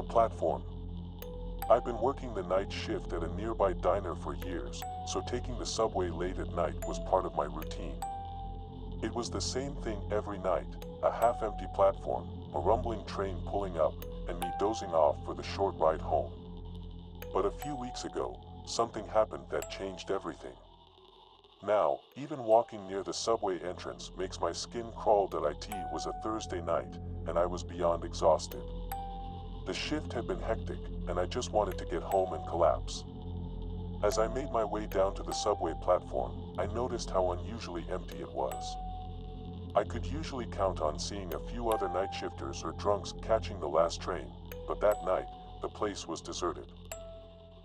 platform. I've been working the night shift at a nearby diner for years, so taking the subway late at night was part of my routine. It was the same thing every night, a half-empty platform, a rumbling train pulling up, and me dozing off for the short ride home. But a few weeks ago, something happened that changed everything. Now, even walking near the subway entrance makes my skin crawl. That it was a Thursday night, and I was beyond exhausted. The shift had been hectic, and I just wanted to get home and collapse. As I made my way down to the subway platform, I noticed how unusually empty it was. I could usually count on seeing a few other night shifters or drunks catching the last train, but that night, the place was deserted.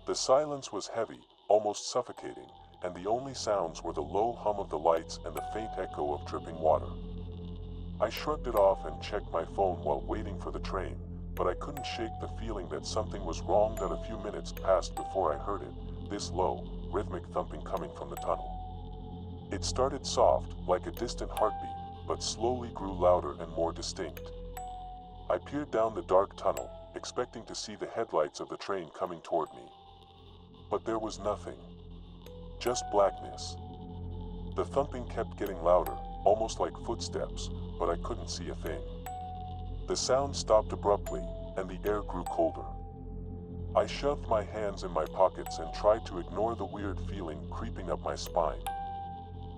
The silence was heavy, almost suffocating, and the only sounds were the low hum of the lights and the faint echo of dripping water. I shrugged it off and checked my phone while waiting for the train, but I couldn't shake the feeling that something was wrong. That a few minutes passed before I heard it, this low, rhythmic thumping coming from the tunnel. It started soft, like a distant heartbeat, but slowly grew louder and more distinct. I peered down the dark tunnel, expecting to see the headlights of the train coming toward me. But there was nothing. Just blackness. The thumping kept getting louder, almost like footsteps, but I couldn't see a thing. The sound stopped abruptly, and the air grew colder. I shoved my hands in my pockets and tried to ignore the weird feeling creeping up my spine.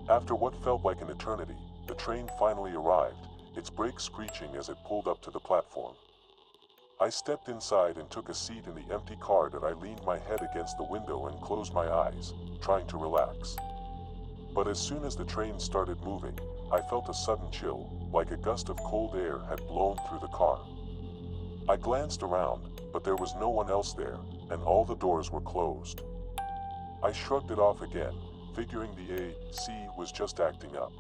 After what felt like an eternity, the train finally arrived, its brakes screeching as it pulled up to the platform. I stepped inside and took a seat in the empty car. That I leaned my head against the window and closed my eyes, trying to relax. But as soon as the train started moving, I felt a sudden chill, like a gust of cold air had blown through the car. I glanced around, but there was no one else there, and all the doors were closed. I shrugged it off again, figuring the AC was just acting up.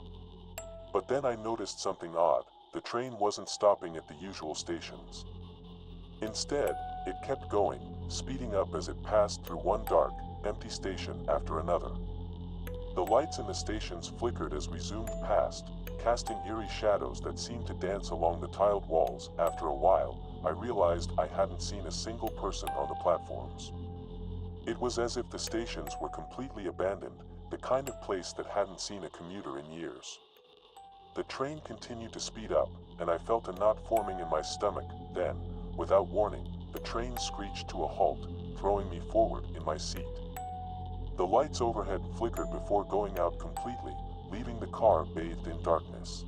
But then I noticed something odd. The train wasn't stopping at the usual stations. Instead, it kept going, speeding up as it passed through one dark, empty station after another. The lights in the stations flickered as we zoomed past, casting eerie shadows that seemed to dance along the tiled walls. After a while, I realized I hadn't seen a single person on the platforms. It was as if the stations were completely abandoned, the kind of place that hadn't seen a commuter in years. The train continued to speed up, and I felt a knot forming in my stomach. Then, without warning, the train screeched to a halt, throwing me forward in my seat. The lights overhead flickered before going out completely, leaving the car bathed in darkness.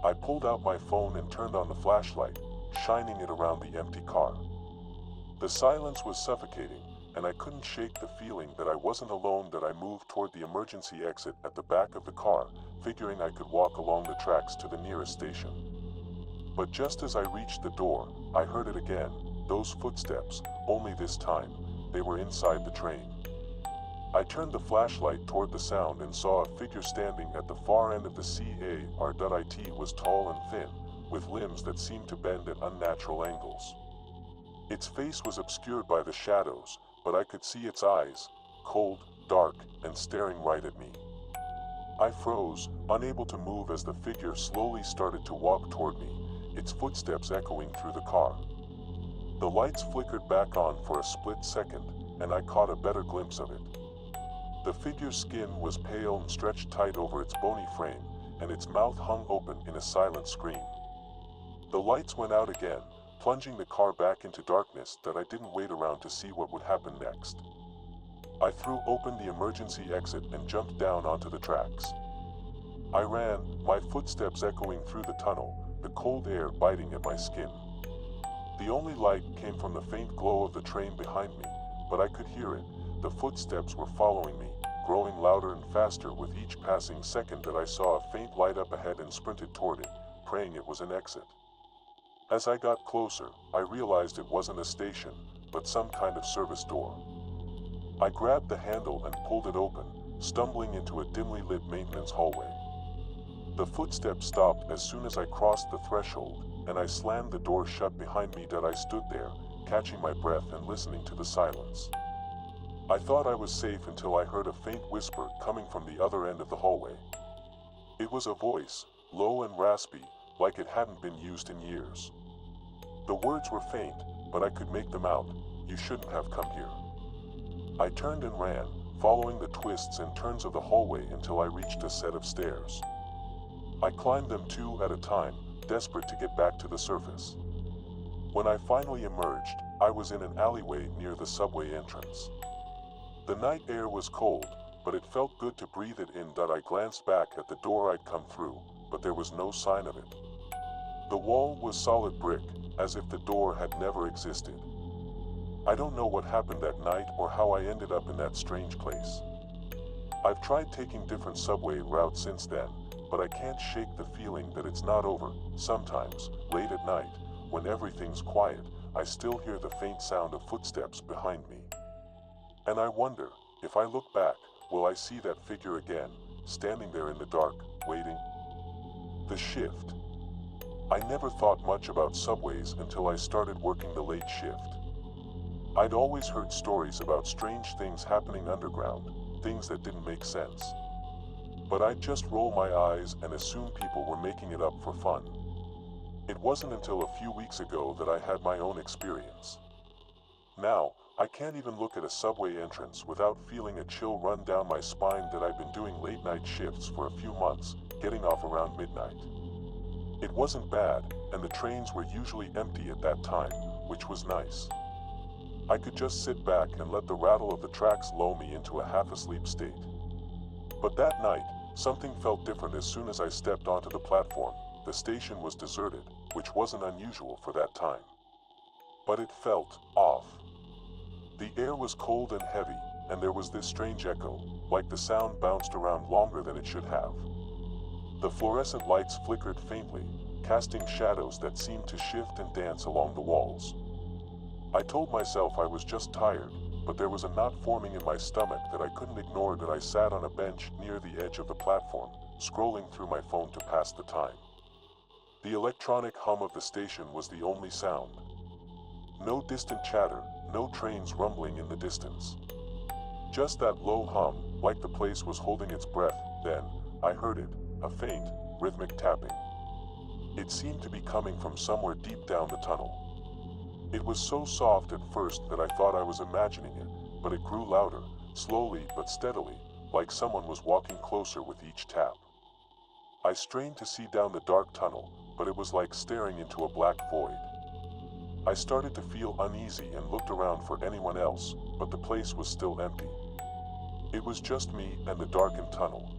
I pulled out my phone and turned on the flashlight, shining it around the empty car. The silence was suffocating, and I couldn't shake the feeling that I wasn't alone. That I moved toward the emergency exit at the back of the car, figuring I could walk along the tracks to the nearest station. But just as I reached the door, I heard it again, those footsteps, only this time, they were inside the train. I turned the flashlight toward the sound and saw a figure standing at the far end of the car. It was tall and thin, with limbs that seemed to bend at unnatural angles. Its face was obscured by the shadows, but I could see its eyes, cold, dark, and staring right at me. I froze, unable to move as the figure slowly started to walk toward me, its footsteps echoing through the car. The lights flickered back on for a split second, and I caught a better glimpse of it. The figure's skin was pale and stretched tight over its bony frame, and its mouth hung open in a silent scream. The lights went out again, plunging the car back into darkness. That I didn't wait around to see what would happen next. I threw open the emergency exit and jumped down onto the tracks. I ran, my footsteps echoing through the tunnel, the cold air biting at my skin. The only light came from the faint glow of the train behind me, but I could hear it. The footsteps were following me, growing louder and faster with each passing second. That I saw a faint light up ahead and sprinted toward it, praying it was an exit. As I got closer, I realized it wasn't a station, but some kind of service door. I grabbed the handle and pulled it open, stumbling into a dimly lit maintenance hallway. The footsteps stopped as soon as I crossed the threshold, and I slammed the door shut behind me. That I stood there, catching my breath and listening to the silence. I thought I was safe until I heard a faint whisper coming from the other end of the hallway. It was a voice, low and raspy, like it hadn't been used in years. The words were faint, but I could make them out. "You shouldn't have come here." I turned and ran, following the twists and turns of the hallway until I reached a set of stairs. I climbed them two at a time, desperate to get back to the surface. When I finally emerged, I was in an alleyway near the subway entrance. The night air was cold, but it felt good to breathe it in. I glanced back at the door I'd come through, but there was no sign of it. The wall was solid brick, as if the door had never existed. I don't know what happened that night or how I ended up in that strange place. I've tried taking different subway routes since then, but I can't shake the feeling that it's not over. Sometimes, late at night, when everything's quiet, I still hear the faint sound of footsteps behind me. And I wonder, if I look back, will I see that figure again, standing there in the dark, waiting? The shift. I never thought much about subways until I started working the late shift. I'd always heard stories about strange things happening underground, things that didn't make sense. But I'd just roll my eyes and assume people were making it up for fun. It wasn't until a few weeks ago that I had my own experience. Now, I can't even look at a subway entrance without feeling a chill run down my spine. That I've been doing late night shifts for a few months, getting off around midnight. It wasn't bad, and the trains were usually empty at that time, which was nice. I could just sit back and let the rattle of the tracks lull me into a half-asleep state. But that night, something felt different as soon as I stepped onto the platform. The station was deserted, which wasn't unusual for that time. But it felt off. The air was cold and heavy, and there was this strange echo, like the sound bounced around longer than it should have. The fluorescent lights flickered faintly, casting shadows that seemed to shift and dance along the walls. I told myself I was just tired, but there was a knot forming in my stomach that I couldn't ignore. That I sat on a bench near the edge of the platform, scrolling through my phone to pass the time. The electronic hum of the station was the only sound. No distant chatter, no trains rumbling in the distance. Just that low hum, like the place was holding its breath. Then, I heard it, a faint, rhythmic tapping. It seemed to be coming from somewhere deep down the tunnel. It was so soft at first that I thought I was imagining it, but it grew louder, slowly but steadily, like someone was walking closer with each tap. I strained to see down the dark tunnel, but it was like staring into a black void. I started to feel uneasy and looked around for anyone else, but the place was still empty. It was just me and the darkened tunnel.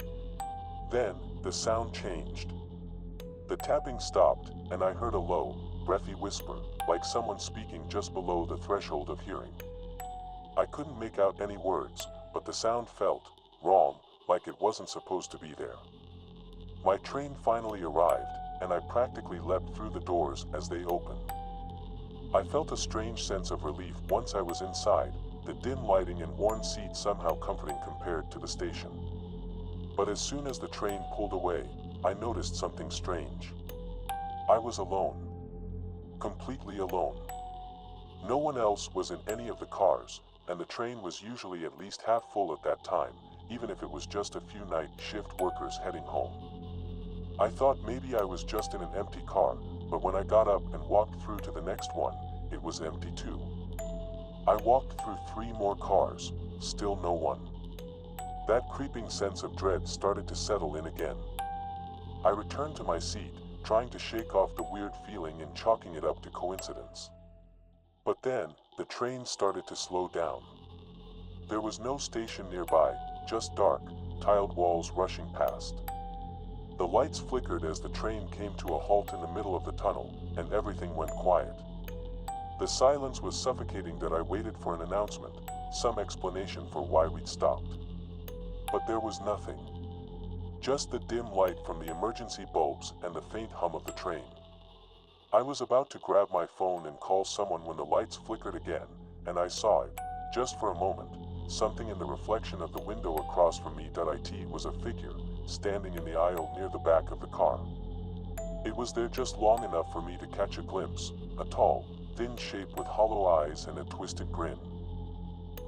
Then, the sound changed. The tapping stopped, and I heard a low, breathy whisper, like someone speaking just below the threshold of hearing. I couldn't make out any words, but the sound felt wrong, like it wasn't supposed to be there. My train finally arrived, and I practically leapt through the doors as they opened. I felt a strange sense of relief once I was inside, the dim lighting and worn seats somehow comforting compared to the station. But as soon as the train pulled away, I noticed something strange. I was alone. Completely alone. No one else was in any of the cars, and the train was usually at least half full at that time, even if it was just a few night shift workers heading home. I thought maybe I was just in an empty car, but when I got up and walked through to the next one, it was empty too. I walked through 3 more cars, still no one. That creeping sense of dread started to settle in again. I returned to my seat, trying to shake off the weird feeling and chalking it up to coincidence. But then, the train started to slow down. There was no station nearby, just dark, tiled walls rushing past. The lights flickered as the train came to a halt in the middle of the tunnel, and everything went quiet. The silence was suffocating. That I waited for an announcement, some explanation for why we'd stopped. But there was nothing. Just the dim light from the emergency bulbs and the faint hum of the train. I was about to grab my phone and call someone when the lights flickered again, and I saw it, just for a moment, something in the reflection of the window across from me. It was a figure, standing in the aisle near the back of the car. It was there just long enough for me to catch a glimpse, a tall, thin shape with hollow eyes and a twisted grin.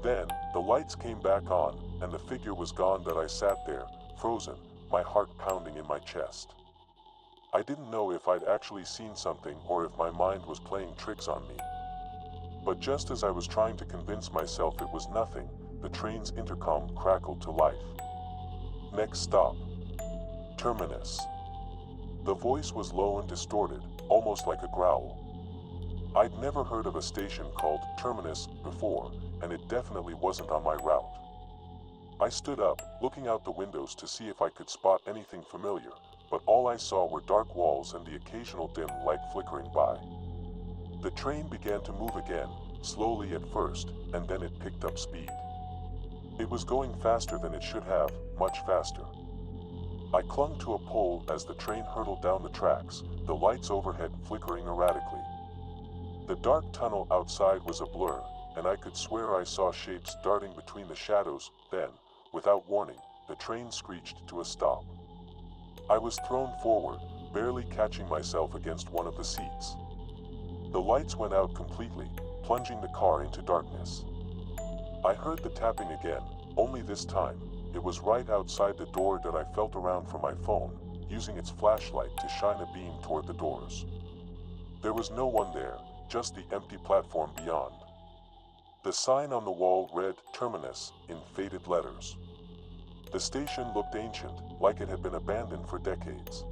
Then, the lights came back on, and the figure was gone. That I sat there, frozen, my heart pounding in my chest. I didn't know if I'd actually seen something or if my mind was playing tricks on me. But just as I was trying to convince myself it was nothing, the train's intercom crackled to life. Next stop, Terminus. The voice was low and distorted, almost like a growl. I'd never heard of a station called Terminus before, and it definitely wasn't on my route. I stood up, looking out the windows to see if I could spot anything familiar, but all I saw were dark walls and the occasional dim light flickering by. The train began to move again, slowly at first, and then it picked up speed. It was going faster than it should have, much faster. I clung to a pole as the train hurtled down the tracks, the lights overhead flickering erratically. The dark tunnel outside was a blur, and I could swear I saw shapes darting between the shadows. Then, without warning, the train screeched to a stop. I was thrown forward, barely catching myself against one of the seats. The lights went out completely, plunging the car into darkness. I heard the tapping again, only this time, it was right outside the door that I felt around for my phone, using its flashlight to shine a beam toward the doors. There was no one there, just the empty platform beyond. The sign on the wall read Terminus in faded letters. The station looked ancient, like it had been abandoned for decades.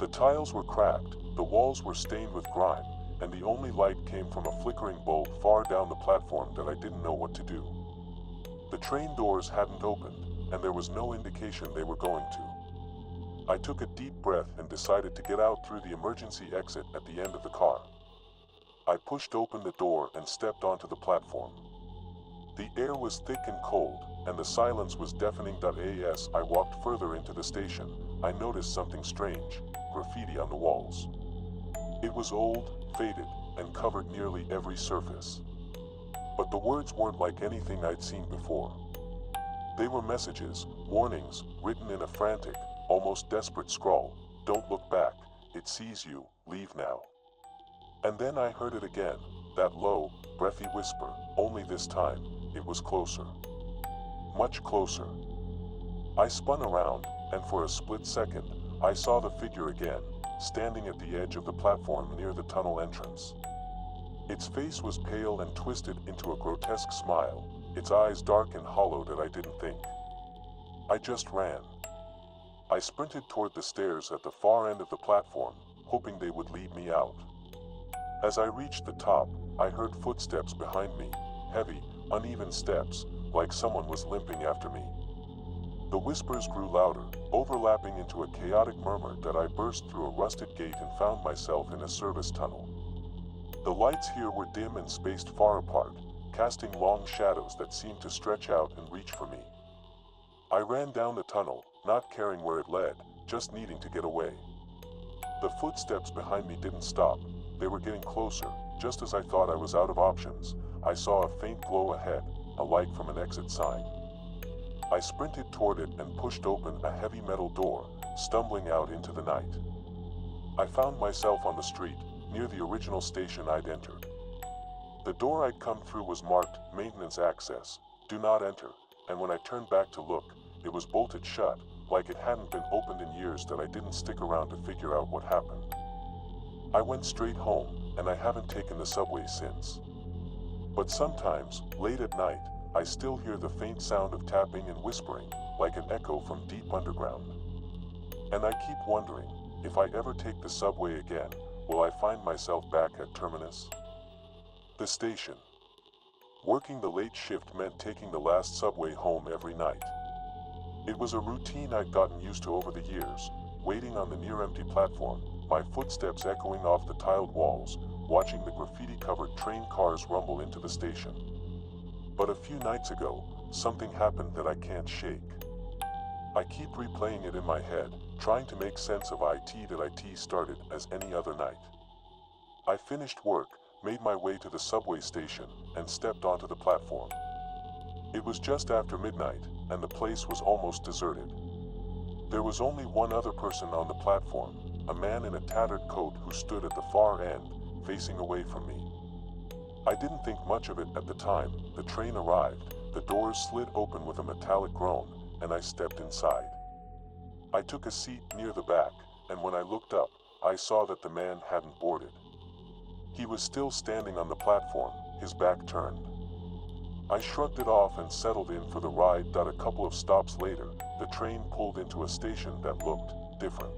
The tiles were cracked, the walls were stained with grime, and the only light came from a flickering bulb far down the platform that I didn't know what to do. The train doors hadn't opened, and there was no indication they were going to. I took a deep breath and decided to get out through the emergency exit at the end of the car. I pushed open the door and stepped onto the platform. The air was thick and cold, and the silence was deafening. As I walked further into the station, I noticed something strange, graffiti on the walls. It was old, faded, and covered nearly every surface. But the words weren't like anything I'd seen before. They were messages, warnings, written in a frantic, almost desperate scrawl. Don't look back, it sees you, leave now. And then I heard it again, that low, breathy whisper, only this time, it was closer. Much closer. I spun around, and for a split second, I saw the figure again, standing at the edge of the platform near the tunnel entrance. Its face was pale and twisted into a grotesque smile, its eyes dark and hollow that I didn't think. I just ran. I sprinted toward the stairs at the far end of the platform, hoping they would lead me out. As I reached the top, I heard footsteps behind me, heavy, uneven steps, like someone was limping after me. The whispers grew louder, overlapping into a chaotic murmur that I burst through a rusted gate and found myself in a service tunnel. The lights here were dim and spaced far apart, casting long shadows that seemed to stretch out and reach for me. I ran down the tunnel, not caring where it led, just needing to get away. The footsteps behind me didn't stop, they were getting closer. Just as I thought I was out of options, I saw a faint glow ahead, a light from an exit sign. I sprinted toward it and pushed open a heavy metal door, stumbling out into the night. I found myself on the street, near the original station I'd entered. The door I'd come through was marked, Maintenance Access, Do Not Enter, and when I turned back to look, it was bolted shut, like it hadn't been opened in years that I didn't stick around to figure out what happened. I went straight home, and I haven't taken the subway since. But sometimes, late at night, I still hear the faint sound of tapping and whispering, like an echo from deep underground. And I keep wondering, if I ever take the subway again, will I find myself back at Terminus? The station. Working the late shift meant taking the last subway home every night. It was a routine I'd gotten used to over the years, waiting on the near-empty platform, my footsteps echoing off the tiled walls, watching the graffiti-covered train cars rumble into the station. But a few nights ago, something happened that I can't shake. I keep replaying it in my head, trying to make sense of it started as any other night. I finished work, made my way to the subway station, and stepped onto the platform. It was just after midnight, and the place was almost deserted. There was only one other person on the platform, a man in a tattered coat who stood at the far end, facing away from me. I didn't think much of it at the time. The train arrived, the doors slid open with a metallic groan, and I stepped inside. I took a seat near the back, and when I looked up, I saw that the man hadn't boarded. He was still standing on the platform, his back turned. I shrugged it off and settled in for the ride. A couple of stops later, the train pulled into a station that looked different.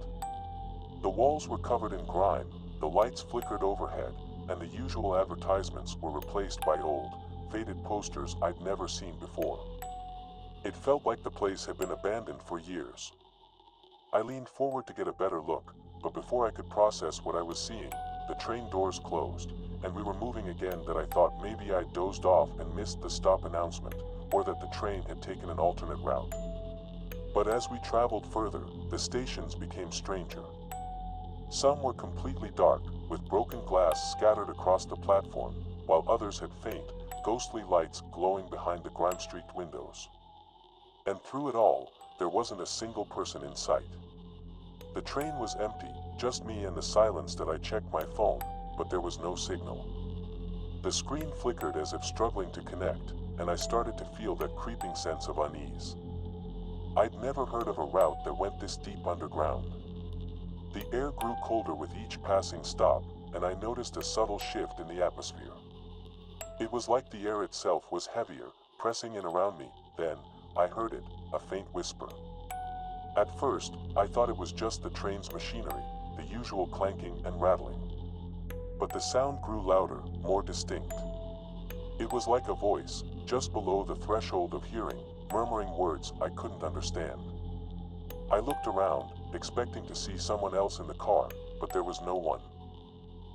The walls were covered in grime, the lights flickered overhead, and the usual advertisements were replaced by old, faded posters I'd never seen before. It felt like the place had been abandoned for years. I leaned forward to get a better look, but before I could process what I was seeing, the train doors closed, and we were moving again. I thought maybe I'd dozed off and missed the stop announcement, or that the train had taken an alternate route. But as we traveled further, the stations became stranger. Some were completely dark, with broken glass scattered across the platform, while others had faint, ghostly lights glowing behind the grime-streaked windows. And through it all, there wasn't a single person in sight. The train was empty, just me and the silence. I checked my phone, but there was no signal. The screen flickered as if struggling to connect, and I started to feel that creeping sense of unease. I'd never heard of a route that went this deep underground. The air grew colder with each passing stop, and I noticed a subtle shift in the atmosphere. It was like the air itself was heavier, pressing in around me. Then, I heard it, a faint whisper. At first, I thought it was just the train's machinery, the usual clanking and rattling. But the sound grew louder, more distinct. It was like a voice, just below the threshold of hearing, murmuring words I couldn't understand. I looked around, expecting to see someone else in the car, but there was no one.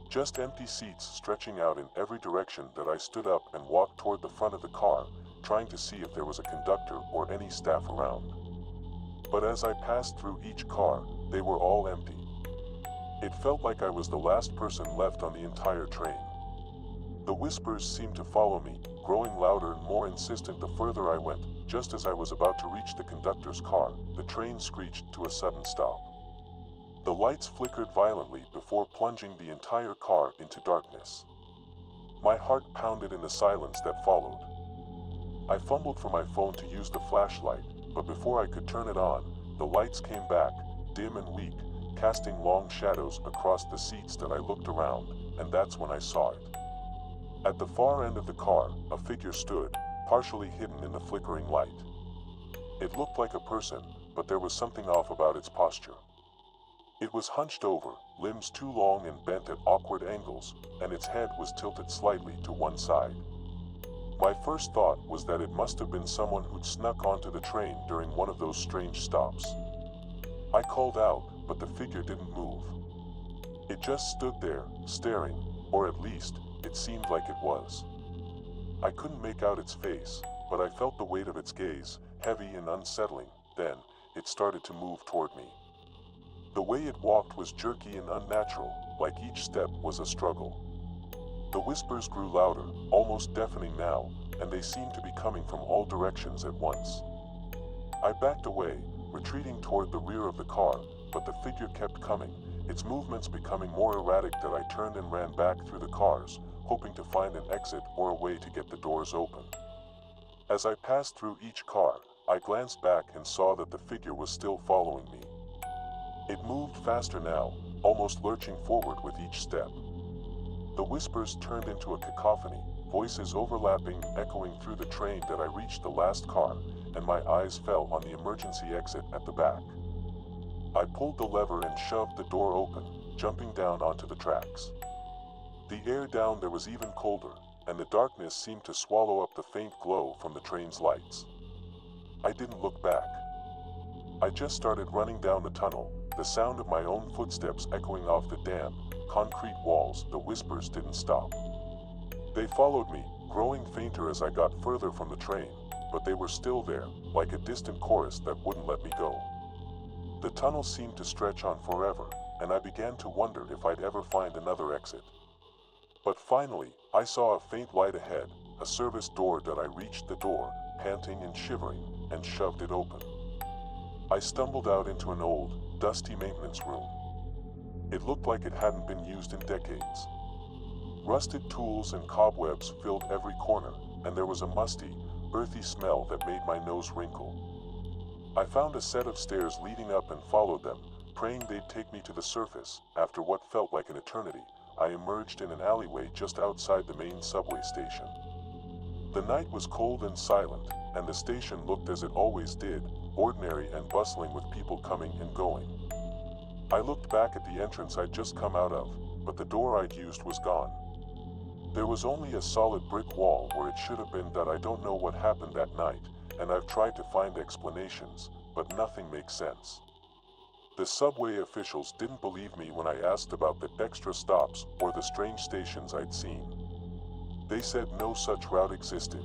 Just empty seats stretching out in every direction. I stood up and walked toward the front of the car, trying to see if there was a conductor or any staff around. But as I passed through each car, they were all empty. It felt like I was the last person left on the entire train. The whispers seemed to follow me, growing louder and more insistent the further I went. Just as I was about to reach the conductor's car, the train screeched to a sudden stop. The lights flickered violently before plunging the entire car into darkness. My heart pounded in the silence that followed. I fumbled for my phone to use the flashlight, but before I could turn it on, the lights came back, dim and weak, casting long shadows across the seats. I looked around, and that's when I saw it. At the far end of the car, a figure stood, partially hidden in the flickering light. It looked like a person, but there was something off about its posture. It was hunched over, limbs too long and bent at awkward angles, and its head was tilted slightly to one side. My first thought was that it must have been someone who'd snuck onto the train during one of those strange stops. I called out, but the figure didn't move. It just stood there, staring, or at least, it seemed like it was. I couldn't make out its face, but I felt the weight of its gaze, heavy and unsettling. Then, it started to move toward me. The way it walked was jerky and unnatural, like each step was a struggle. The whispers grew louder, almost deafening now, and they seemed to be coming from all directions at once. I backed away, retreating toward the rear of the car, but the figure kept coming, its movements becoming more erratic. I turned and ran back through the cars, hoping to find an exit or a way to get the doors open. As I passed through each car, I glanced back and saw that the figure was still following me. It moved faster now, almost lurching forward with each step. The whispers turned into a cacophony, voices overlapping, echoing through the train. I reached the last car, and my eyes fell on the emergency exit at the back. I pulled the lever and shoved the door open, jumping down onto the tracks. The air down there was even colder, and the darkness seemed to swallow up the faint glow from the train's lights. I didn't look back. I just started running down the tunnel, the sound of my own footsteps echoing off the damp, concrete walls. The whispers didn't stop. They followed me, growing fainter as I got further from the train, but they were still there, like a distant chorus that wouldn't let me go. The tunnel seemed to stretch on forever, and I began to wonder if I'd ever find another exit. But finally, I saw a faint light ahead, a service door. I reached the door, panting and shivering, and shoved it open. I stumbled out into an old, dusty maintenance room. It looked like it hadn't been used in decades. Rusted tools and cobwebs filled every corner, and there was a musty, earthy smell that made my nose wrinkle. I found a set of stairs leading up and followed them, praying they'd take me to the surface. After what felt like an eternity, I emerged in an alleyway just outside the main subway station. The night was cold and silent, and the station looked as it always did, ordinary and bustling with people coming and going. I looked back at the entrance I'd just come out of, but the door I'd used was gone. There was only a solid brick wall where it should have been. That I don't know what happened that night, and I've tried to find explanations, but nothing makes sense. The subway officials didn't believe me when I asked about the extra stops or the strange stations I'd seen. They said no such route existed.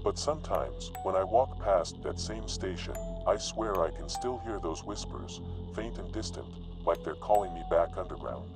But sometimes, when I walk past that same station, I swear I can still hear those whispers, faint and distant, like they're calling me back underground.